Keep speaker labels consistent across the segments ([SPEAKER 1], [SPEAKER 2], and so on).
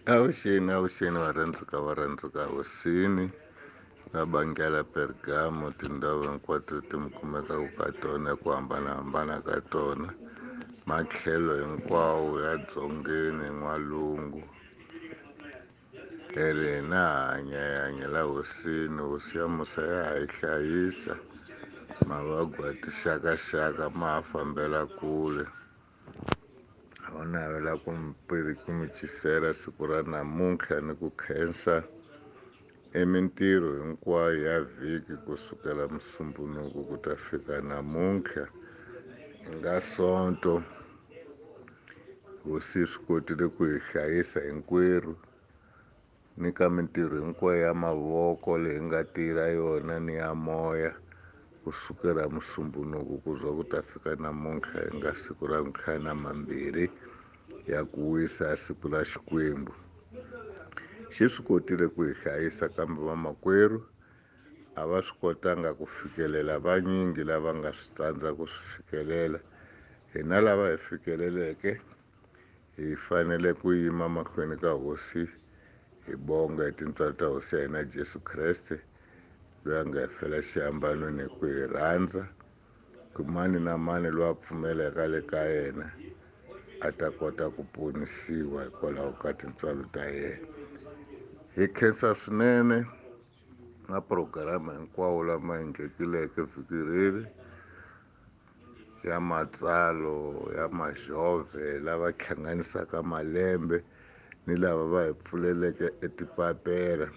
[SPEAKER 1] Avuxeni va rhandzuka hosini va bangela Pergamo tindhawu hinkwato leti mi kumekaka ka tona hi ku hambanahambana ka tona matlhelo hinkwawo ya dzongeni n'walungu ri hina hi hanyela hosini hosi ya musa ya ha hi hlayisa mavabwa ya tixakaxaka ma ha fambela kule a va navela ku mi chisela siku ra namuntlha ni ku khensa mintirho hinkwayo ya vhiki kusukela musumbunuko ku ta fika namuntlha hi nga sonto hosi yi swi kotile ku hi hlayisa hinkwerhu ni ka mintirho hinkwayo ya mavoko leyi nga tirha yona ni ya moya kusukela musumbunuko ku za ku ta fika namuntlha hi nga siku ra ntlhanu na mambirhi ya ku wisa siku ra Xikwembu xi swi kotile ku hi hlayisa kambe vamakwerhu a va swi kotanga ku fikelela vanyingi lava nga swi tsandza ku swi fikelela hina lava hi fikeleleke hi fanele ku yima mahlweni ka hosi hi bonga hi tintswalo ta hosi ya hina Jesu Kreste loyi a nga hi fela xihambanweni hi ku hi rhandza ku mani na mani loyi a pfumeleka le ka yena a ta kota ku ponisiwa hikwalaho ka tintswalo ta yena hi khensa swinene mapurogirama hinkwawo lama endlekileke vhiki reri ya matsalo ya mazhovhe lava hlanganisaka malembe ni lava va hi pfuleleke etipapera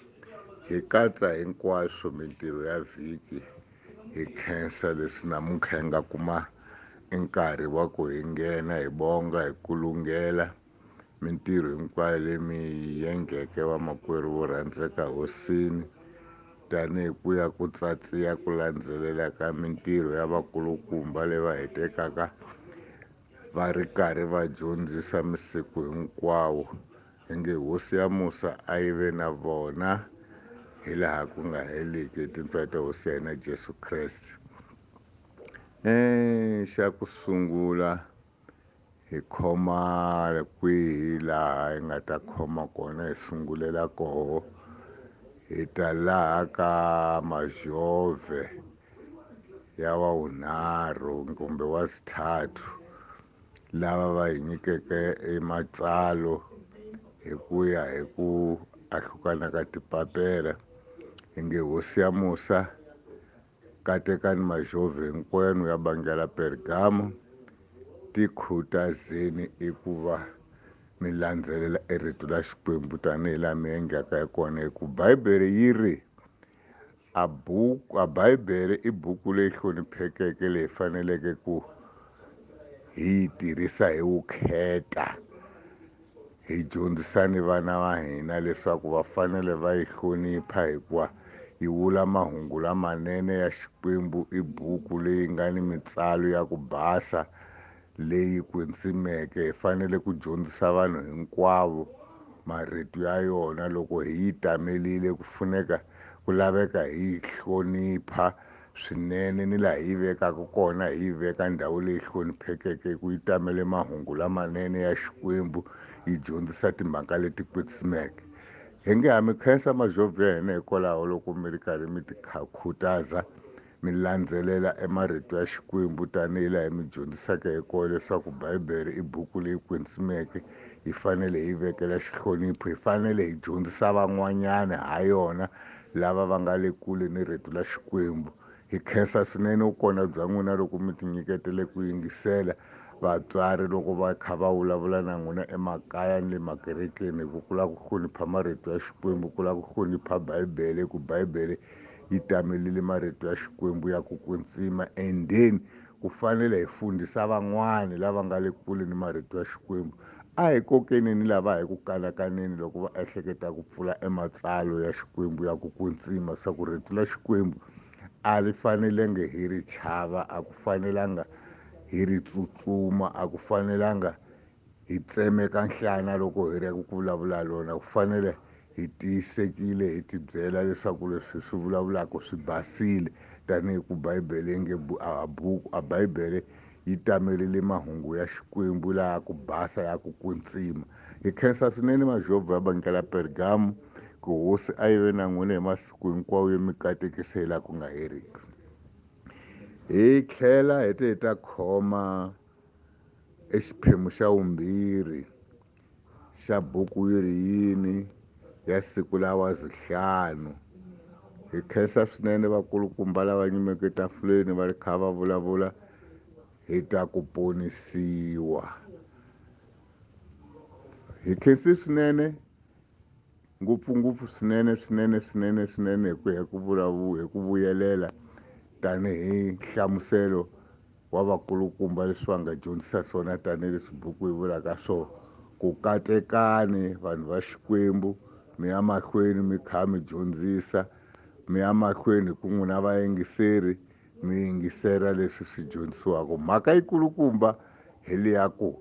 [SPEAKER 1] hi katsa hinkwaswo mintirho ya vhiki hi khensa leswi namuntlha hi nga kuma nkarhi wa ku hi nghena hi bonga hi kulungela mintirho hinkwayo leyi mi yi endleke vamakwerhu vo rhandzeka hosini tanihi ku ya ku tsatsiya ku landzelela ka mintirho ya vakulukumba leyi va hi tekaka va ri karhi va dyondzisa masiku hinkwawo hi nge hosi ya musa a yi ve na vona hi laha ku nga heliki hi tintswalo ta hosi ya hina Jesu Kreste xa ku sungula hi khoma kwihi laha hi nga ta khoma kona hi sungulela koho hi ta laha ka mazhovhe ya wavunharhu kumbe wa vuthathu lava va hi nyikeke matsalwa hi ku ya hi ku ahlukana ka tipapera hi nge hosi ya musa katekani mazhovhe hinkwenu ya bangela Pergamo tikhutazeni i ku va mi landzelela rito ra Xikwembu tanihi laha mi endlaka hi kona hi ku Bibele yi ri a Bibele i buku leyi hloniphekeke leyi faneleke ku hi yi tirhisa hi vukheta hi dyondzisa ni vana va hina leswaku va fanele va yi hlonipha hikuva yi vula mahungu lamanene ya Xikwembu i buku leyi nga ni mitsalo ya ku basa leyi kwetsimeke hi fanele ku dyondzisa vanhu hinkwavo marito ya yona loko hi yi tamelile ku laveka hi yi hlonipha swinene ni laha hi vekaka kona hi yi veka ndhawu leyi hloniphekeke ku yi tamele mahungu lamanene ya Xikwembu yi dyondzisa timhaka leti kwetsimeke hi nge ha mi khensa mazhovhe ya hina hikwalaho loko mi ri karhi mi khutaza mi landzelela marito ya Xikwembu tanihi laha mi dyondzisaka hi kona leswaku Bibele i buku leyi kwetsimeke hi fanele hi vekela xihlonipho hi fanele hi dyondzisa van'wanyana ha yona lava va nga le kule ni rito la Xikwembu hi khensa swinene vukona bya n'wina loko mi tinyiketele ku yingisela vatswari loko va kha va vulavula na n'wina emakaya ni le makerekeni hi ku lava ku hlonipha marito ya Xikwembu ku lava ku hlonipha Bibele ku Bibele yi tamelile marito ya Xikwembu ya ku kwetsima and then ku fanele hi fundisa van'wani lava nga le kule ni marito ya Xikwembu a hi kokenini lava hi ku kanakaneni loko va ehleketa ku pfula matsalwa ya Xikwembu ya ku kwetsima swa ku rito la Xikwembu a ri fanelanga hi ri chava a ku fanelanga hi ri tsutsuma a ku fanelanga hi tsemeka nhlana loko hi ri ku vulavula lona ku fanele hi tiyisekile hi tibyela leswaku leswi swi vulavulaka swi basile tanihi ku Bibele nge a Bibele yi tamelile mahungu ya Xikwembu laha ku basa ya ku kwetsima hi khensa swinene majobva ya bangi la Pergamo ku hosi a yi ve na n'wina hi masiku hinkwawo yo mi katekisela ku nga heriki. Hi tlhela hi ta khoma exiphemu xa vumbirhi xa buku Yini ya siku la Wavuntlhanu. Hi khensa swinene vakulukumba lava nyimeke tafuleni va ri kha va vulavula hi ta ku ponisiwa. Hi khensi swinene ngopfungopfu swinene hi ku vuyelela tanihi nhlamuselo wa vakulukumba leswi va nga dyondzisa swona tanihileswi buku hi vulaka swona ku katekani vanhu va Xikwembu mi ya mahlweni mi kha mi dyondzisa mi ya mahlweni ku n'wina vayingiseri mi yingisela leswi swi dyondzisiwaka. Mhaka yikulukumba hi liya ku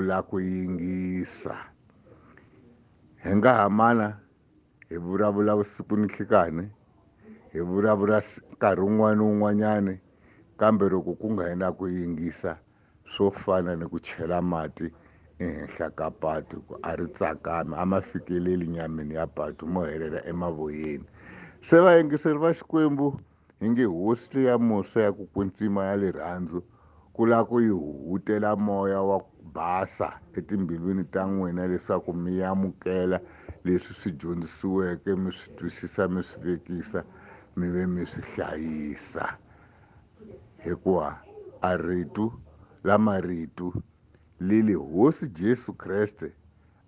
[SPEAKER 1] la ku yingisa. Hi nga hamana hi vulavula vusiku ni nhlikani hi vulavula nkarhi wun'wana ni wun'wanyani, kambe loko ku nga na ku yingisa swo fana ni ku chela mati ehenhla ka patu ku a ri tsakami a ma fikeleli nyameni ya patu mo helela emavoyeni. Se vayingiseri va Xikwembu hi nge hosi leya musa ya ku kwetsima ya rirhandzu ku la ku yi hutela moya wa ku basa etimbilwini ta n'wina leswaku mi amukela leswi swi dyondzisiweke mi swi twisisa mi swi vekisa mi ve mi swi hlayisa. Hikuva a ritu lama ritu lili hosi Jesu Kreste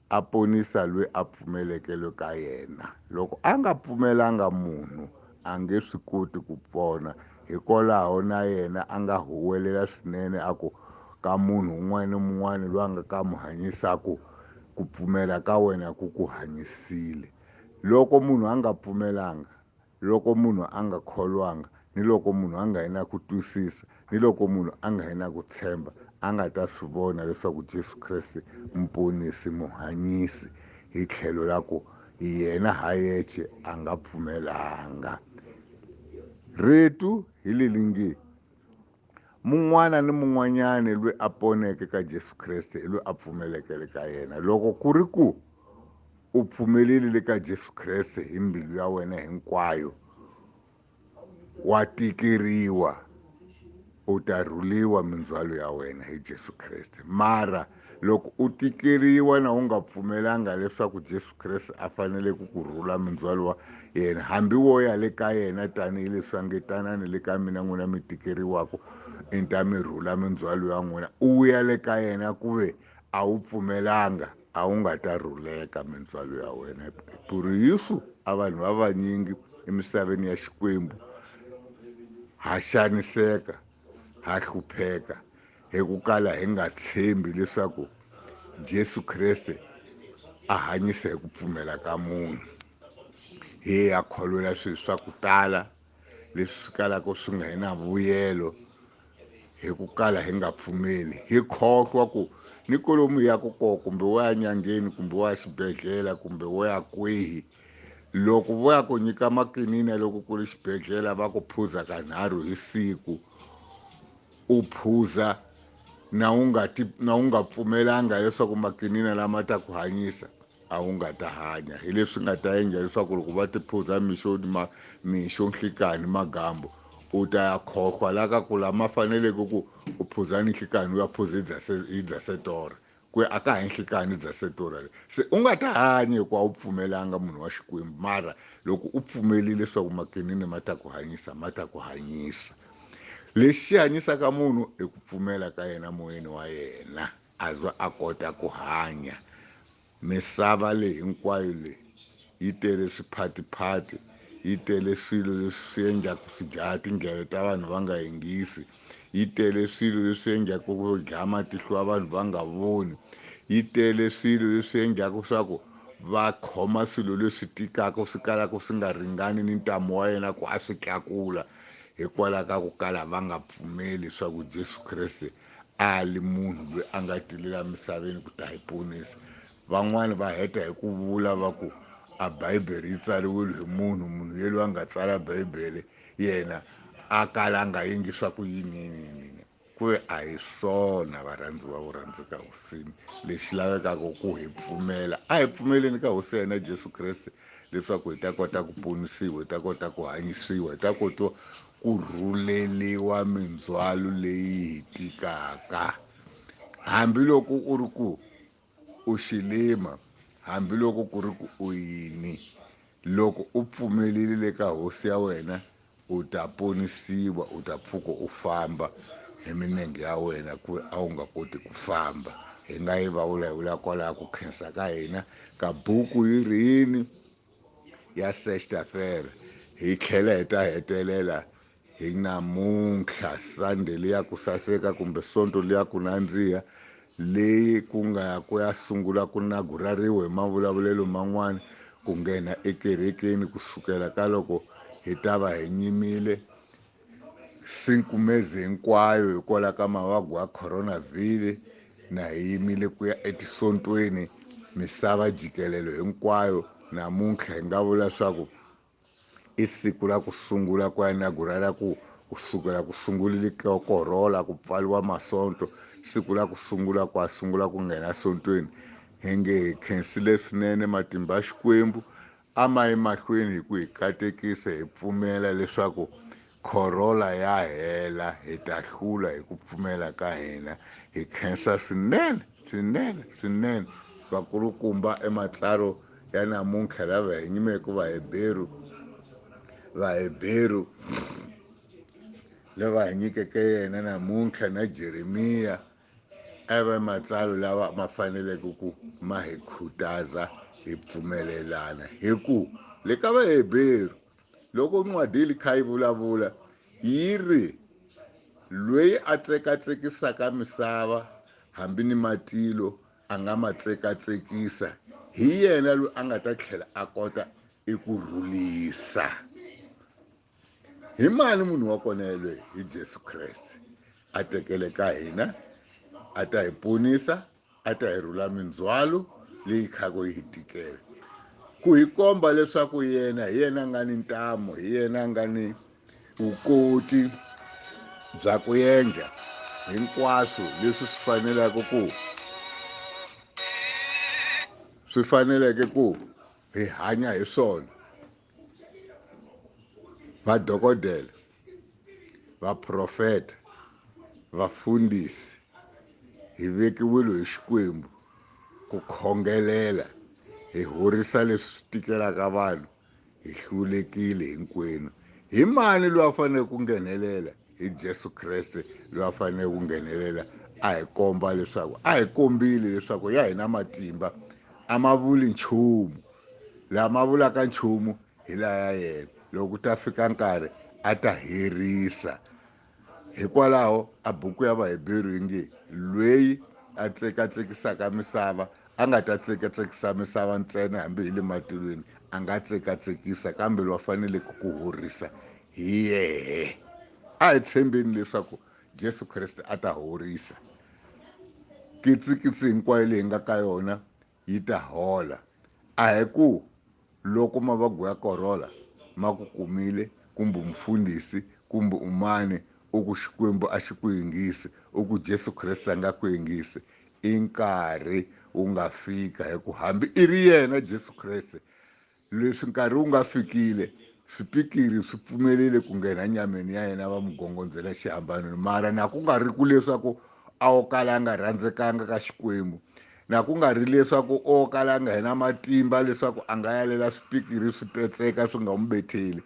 [SPEAKER 1] a ponisa loyi a pfumeleke ka yena. Loko a nga pfumelanga munhu a nge swi koti ku pona, hikwalaho na yena a nga huwelela swinene a ku ka munhu un'wana ni mun'wana loyi a nga ka mu hanyisaku ku pfumela ka wena ku ku hanyisile. Loko munhu a nga pfumelanga, loko munhu a nga kholwanga, ni loko munhu a nga yi na ku twisisa, ni loko munhu a nga yi na ku tshemba, a nga ta swi vona leswaku Jesu Kreste muponisi muhanyisi hi tlhelo la ku yena ha yexe a nga pfumelanga. Ritu hi lelinge mun'wana ni mun'wanyani loyi a poneke ka Jesu Kreste hi loyi a pfumelekele ka yena. Loko ku ri ku u pfumelelile ka Jesu Kreste hi mbilu ya wena hinkwayo, wa tikeriwa, u ta rhuliwa mindzwalo ya wena hi Jesu Kreste. Mara loko u tikeriwa na u nga pfumelanga leswaku Jesu Kreste a fanele ku rhula mindzwalo wa yena, hambi wo ya le ka yena tanihileswi a nge tanani le ka mina n'wina mi tikeriwaka i ta mi rhula mindzwalo ya n'wina, u ya le ka yena ku ve a wu pfumelanga a wu nga ta rhuleka mindzwalo ya wena. Purihisu a vanhu va vanyingi emisaveni ya Xikwembu ha xaniseka, ha hlupheka hi ku kala hi nga tshembi leswaku Jesu Kreste a hanyisa hi ku pfumela ka munhu. Hi ya kholwela swilo swa ku tala leswi swi kalaka swi nga hi na vuyelo hi ku kala hi nga pfumeli, hi khohlwa ku ni kolomu ya ku kona kumbe wo ya nyangeni kumbe wo ya xibedhlele kumbe wo ya kwihi, loko vo ya ku nyika makinina loko ku ri xibedhlele va ku phuza kanharhu hi siku, u phuza na u nga pfumelanga leswaku makinina lama ta ku hanyisa, a wu nga ta hanya. Hi leswi nga ta endla leswaku loko va ti phuza mixo nhlikani magambo u ta ya khohlwa la ka ku lama faneleke ku u phuza ni nhlikani u ya phuza hi dzasetora ku a ka ha nhlikani dzasetora se u nga ta hanya hikuva a wu pfumelanga munhu wa Xikwembu. Mara loko u pfumelile leswaku makinini ma ta ku hanyisa, ma ta ku hanyisa. Lexi hanyisaka munhu i ku pfumela ka yena moyeni wa yena a za a kota ku hanya. Misava leyi hinkwayo leyi yi tele swiphathiphati, yi tele swilo leswi swi endlaku swi dlaya tindleve ta vanhu va nga yingisi, yi tele swilo leswi endlaku ku dlaya matihlo ya vanhu va nga voni, yi tele swilo leswi endlaku swa ku va khoma swilo leswi tikaka swi kalaka swi nga ringani ni ntamu wa yena ku a swi tlakula hikwalaho ka ku kala va nga pfumeli swa ku Jesu Kreste a li munhu loyi a nga tilela misaveni ku ta hi ponisa. Van'wani va heta hi ku vula va ku a Bibele yi tsariwile hi munhu yelwe a nga tsala Bibele yena a kala a nga yingi swa ku yini. ku ve a hi swona varhandziwa vo rhandzeka hosini. Lexi lavekaka ku hi pfumela, a hi pfumeleni ka hosi ya hina Jesu Kreste leswaku hi ta kota ku ponisiwa, hi ta kota ku hanyisiwa, hi ta kota ku rhuleliwa mindzwalo leyi hi tikaka. Hambiloko u ri ku u xilima, hambiloko ku ri ku u yini, loko u pfumelelile ka hosi ya wena u ta ponisiwa, u ta pfuka u famba hi milenge ya wena ku a wu nga koti ku famba. Hi nga yi vulavula kwalaho ku khensa ka hina ka buku Yiri Yini ya Sextafere. Hi tlhela hi ta hetelela hi namuntlha Sunday liya ku saseka kumbe sonto liya ku nandziha, leyi ku nga ku ya sungula ku nagurariwa hi mavulavulelo man'wana ku nghena ekerekeni kusukela ka loko hi ta va hi nyimile sinkumezi hinkwayo hikwalaho ka mavabyi ya coronavhile, na hi yimile ku ya etisontweni misava jikelelo hinkwayo. Namuntlha hi nga vula swaku i siku ra ku sungula ku ya nagurala ku kusukela ku sungulile ka korola ku pfaliwa masonto, siku ra ku sungula ku nghena sontweni. Hi nge hi khensile swinene matimba ya Xikwembu a ma yi mahlweni hi ku hi katekisa hi pfumela leswaku khorola ya hela, hi ta hlula hi ku pfumela ka hina. Hi khensa swinene swinene swinene vakulukumba ematsaro ya namuntlha lava hi nyimeke vahebheru lava hi nyikeke yena namuntlha na Jeremiya, a va matsalwa lava ma faneleke ku ma hi khutaza hi pfumelelana. Hi ku le ka vahebheru loko ncwadi yi kha yi vulavula yi ri loyi a tsekatsekisaka misava hambi ni matilo a nga ma tsekatsekisa, hi yena loyi a nga ta tlhela a kota eku rhulisa. Hi mani munhu wa kona yelweyo? Hi Jesu Kreste. A tekele ka hina, a ta hi ponisa, a ta hi rhula mindzwalo leyi khaku yi hi tikela, ku hi komba leswaku hi yena a nga ni ntamu, hi yena a nga ni vukoti bya ku endla hinkwaswo leswi swi faneleke ku hi hanya hi swona. Vadokodela, vaprofeta, vafundhisi hi vekiwile hi Xikwembu ku khongelela hi horisa leswi swi tikelaka vanhu, hi hlulekile hinkwenu. Hi mani loyi a fanele ku nghenelela? Hi Jesu Kreste loyi a fanele ku nghenelela a hi komba leswaku a hi kombile leswaku ya hina matimba a ma vuli nchumu, lama vulaka nchumu hi laya yena. Loko ta fika nkarhi a ta herisa. Hikwalaho a buku ya vahebheru yi nge lweyi a tsekatsekisaka misava a nga ta tsekatsekisa misava ntsena hambi hi le matilweni, a nga tsekatsekisa kambe loyi a faneleke ku horisa hi yehe. A hi tshembeni leswaku Jesu Kreste a ta horisa. Kitsikitsi hinkwayo leyi nga ka yona yi ta hola. A hi ku loko mavabyi ya korola ma ku kumile kumbe mfundhisi kumbe umani u ku Xikwembu a xi ku yingisi, u ku Jesu Kreste a nga ku yingisi, i nkarhi wu nga fika hi ku hambi i ri yena Jesu Kreste, leswi nkarhi wu nga fikile swipikiri swi pfumelele ku nghena nyameni ya yena va mugongondzela xihambanweni. Mara na ku nga ri ku leswaku a wo kala a nga rhandzekanga ka Xikwembu, na ku nga ri leswaku o kala a nga hi na matimba leswaku a nga yalela swipikiri swi petseka swi nga n'wi betheli,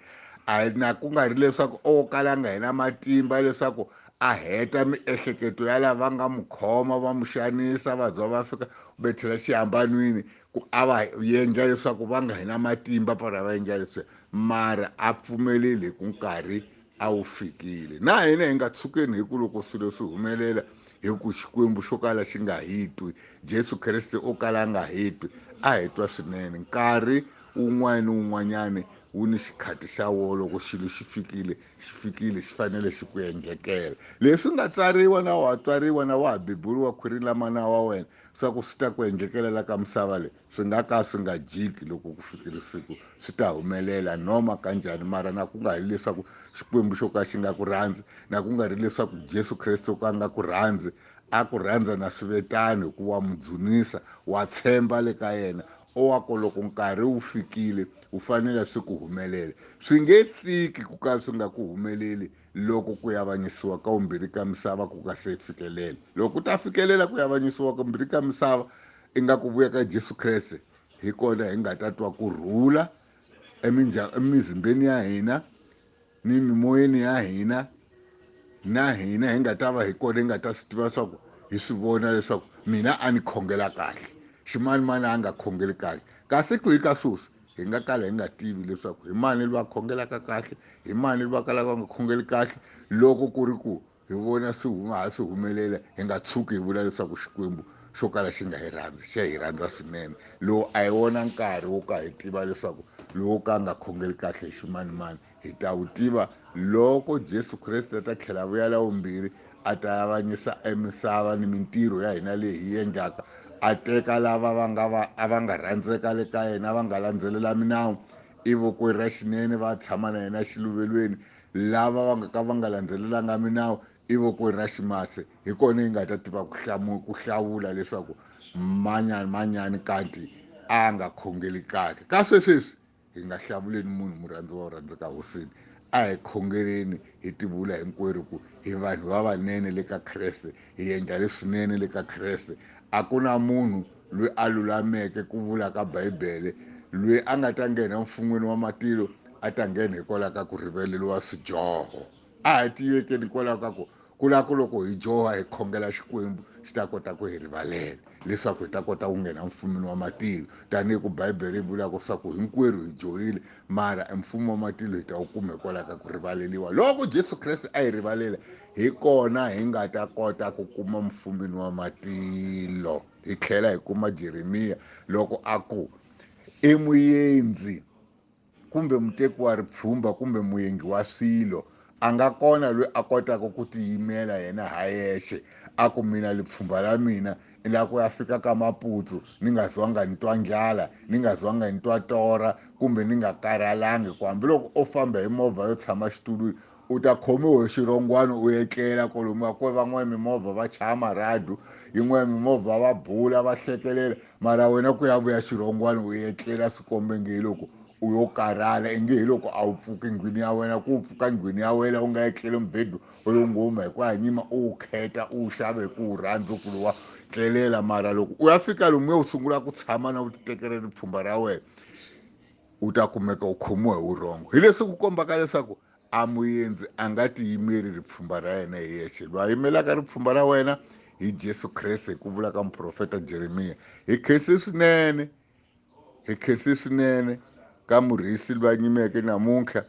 [SPEAKER 1] na ku nga ri leswaku o kala a nga hi na matimba leswaku a heta miehleketo ya lava nga n'wi khoma va n'wi xanisa va za va fika bethela xihambanweni, ku a va endla leswaku va nga hi na matimba para va endla leswi. Mara a pfumeleli ku nkarhi a wu fikile. Na hina hi nga tshukeni hi ku loko swilo swi humelela hi ku Xikwembu xo kala xi nga hitwi, Jesu Kreste o kala a nga hitwi, a hi twa swinene. Nkarhi wun'wana ni wun'wanyani wu ni xikhati xa wo, loko xilo xi fikile xi fanele xi ku endlekela. Leswi nga tsariwa na wa tswariwa na wa ha beburiwa khwirini la mana wa wena swa ku swi ta ku endlekela la ka misava leyi, swi nga ka swi nga jiki loko ku fikile siku swi ta humelela noma kanjhani. Mara na ku nga ri leswaku Xikwembu xo ka xi nga ku rhandzi, na ku nga ri leswaku Jesu Kreste ka nga ku rhandzi. A ku rhandza na swivetano hikuva mu dzunisa wa tshemba le ka yena, o wa ku loko nkarhi wu fikile wu fanele swi ku humelela. Swi nge tsiki ku ka swi nga ku humeleli loko ku avanyisiwa ka vumbirhi ka misava ku nga se fikelela. Loko ku ta fikelela ku avanyisiwa ka vumbirhi ka misava i nga ku vuya ka Jesu Kreste, hi kona hi nga ta twa kurhula emizimbeni ya hina ni mimoyeni ya hina. Na hina hi nga ta va hi kona hi nga ta swi tiva swa ku hi swi vona leswaku mina a ni khongela kahle, ximanimani a nga khongeli kahle. Kasi ku hi ka sweswi hi nga kala hi nga tivi leswaku hi mani loyi a khongelaka kahle, hi mani loyi a kalaka va nga khongeli kahle. Loko ku ri ku hi vona swi humelela, hi nga tshuki hi vula leswaku Xikwembu xo kala xi nga hi rhandzi xa hi rhandza swinene. Lowu a hi wona nkarhi wo ka hi tiva leswaku lowo ka a nga khongeli kahle hi ximanimani. Hi ta wu tiva loko Jesu Kreste a ta tlhela a vuya la vumbirhi a ta avanyisa emisava ni mintirho ya hina leyi hi endlaka, a teka lava a va nga rhandzeka le ka yena, va nga landzelela minawu evokweni ra xinene, va tshama na yena xiluvelweni. Lava va nga ka va nga landzelelanga minawu evokweni ra ximatsi. Hi kona hi nga ta tiva ku hlawula leswaku manyani kanti a nga khongeli kahle. Ka sweswi hi nga hlamuleni munhu murhandziwa wo rhandzeka hosini, a hi khongeleni hi tivula hinkwerhu ku hi vanhu vavanene le ka Kreste, hi endla leswinene le ka Kreste. A ku na munhu loyi a lulameke ku vula ka Bibele loyi a nga ta nghena mfun'weni wa matilo a ta nghena hikwalaho ka ku rivaleriwa swidyoho. A hi tivekeni hikwalaho ka ku lava ku loko hi dyoha hi khongela Xikwembu xi ta kota ku hi rivalela leswaku hi ta kota ku nghena mfumeni wa matilo. Tanihi ku Bibele yi vulaka swa ku hinkwerhu hi dyohile mara mfumo wa matilo hi ta wu kuma hikwalaho ka ku rivaleriwa. Loko Jesu Kreste a hi rivalela, hi kona hi nga ta kota ku kuma mfumeni wa matilo. Hi tlhela hi kuma Jeremiya loko a ku i muendzi kumbe muteki wa ripfhumba kumbe muyengi wa swilo, a nga kona loyi a kotaka ku tiyimela yena ha yexe. A ku mina lipfhumba la mina i la ku ya fika ka maputsu ni nga zwanga ni twa ndlala, ni nga zwanga ni twa torha, kumbe ni nga karhalangi. Ku hambiloko o famba hi movha yo tshama xitulwini u ta khomiwa hi xirhongwana u etlela kwalomuya. Ku van'wani mimovha va chaya marhadu, yin'wana mimovha va bula va hlekelela, mara wena ku ya vuya xirhongwana u etlela swi kombe nge loko u yo karhala, i nge hi loko a wu pfuki ndlwini ya wena. Ku pfuka ndlwini ya wena u nga etleli mbedwa u lo ngoma hi ku hanyima u wu kheta u wu xava hi ku wu rhandza ku lowa tlelela. Mara loko u ya fika lomuya u sungula ku tshama na u ti tekela ripfhumba ra wena, u ta kumeka u khomiwa hi vurhongo. Hi leswi ku kombaka leswaku a muendzi a nga tiyimeli ripfhumba ra yena hi yexe. Loyi a yimelaka ripfhumba ra wena hi Jesu Kreste, hi ku vula ka muprofeta Jeremiya. Hi khensi swinene ka murhisi loyi a nyimeke namuntlha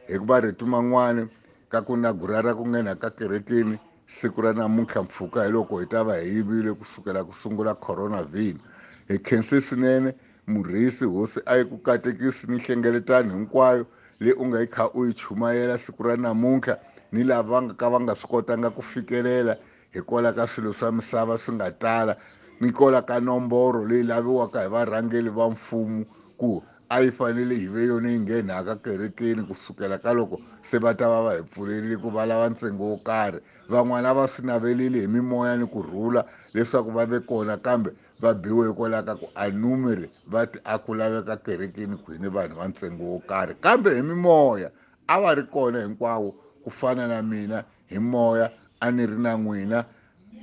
[SPEAKER 1] hi ku marito man'wani ka ku na gurara ku nghena ka kerekeni siku ra namuntlha mpfhuka hi loko hi ta va hi yivile kusukela ku sungula corona vhinu. Hi khensi swinene murhisi hosi a yi ku katekisi ni nhlengeletano hinkwayo leyi u nga yi kha u yi chumayela siku ra namuntlha, ni lava va nga ka va nga swi kotanga ku fikelela hikwalaho ka swilo swa misava swi nga tala, ni hikwalaho ka nomboro leyi laviwaka hi varhangeri va mfumo ku a yi fanele hi ve yona yi nghenaka kerekeni kusukela ka loko se va ta va va hi pfulerile ku va lava ntsengo wo karhi. Van'wana a va swi naverile hi mimoya ni kurhula leswaku va ve kona, kambe va biwe hikwalaho ka ku a numeri va ti a ku laveka kerekeni kwini vanhu va ntsengo wo karhi, kambe hi mimoya a va ri kona hinkwawo ku fana na mina. Hi moya a ni ri na n'wina,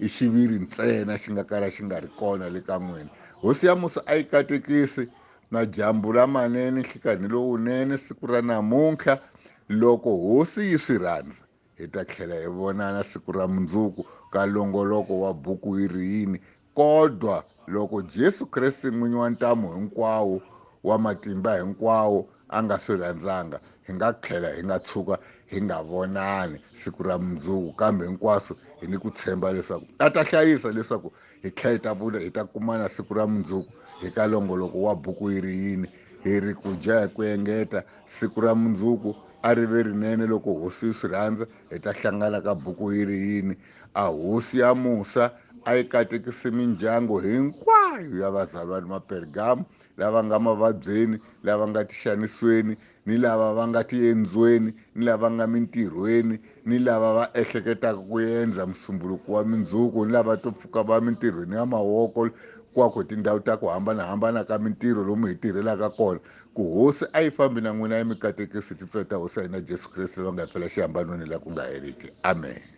[SPEAKER 1] i xiviri ntsena xi nga kala xi nga ri kona le ka n'wina. Hosi ya musa a yi katekisi na dyambu lamanene nhlikani lowunene siku ra namuntlha. Loko hosi yi swi rhandza hi ta tlhela hi vonana siku ra mundzuku ka nongoloko wa buku yi ri yini. Kodwa loko Jesu Kreste n'winyi wa ntamu hinkwawo wa matimba hinkwawo a nga swi rhandzanga, hi nga tlhela hi nga tshuka hi nga vonani siku ra mundzuku, kambe hinkwaswo hi ni ku tshemba leswaku a ta hlayisa leswaku hi tlhela hi ta kumana siku ra mundzuku hi ka nongoloko wa buku yi ri yini hi ri ku dya hi ku engeta siku ra mundzuku a ri ve rinene loko hosi yi swi rhandza hi ta hlangana ka buku yi ri yini a hosi ya musa a yi katekise mindyangu hinkwayo ya vazalwana mapergamu lava nga mavabyeni lava nga tixanisweni ni lava va nga tiendzweni ni lava nga mintirhweni ni lava va ehleketaka ku endla musumbuluko wa mindzuku ni lava to pfuka va mintirhweni ya mavoko kwako tindhawu ta ku hambanahambana ka mintirho lomu hi tirhelaka kona ku hosi a yi fambi na n'wina ya mi katekisi tipfula ta hosi ya hina jesu kreste va nga hi fela xihambanweni laha ku nga heriki amen.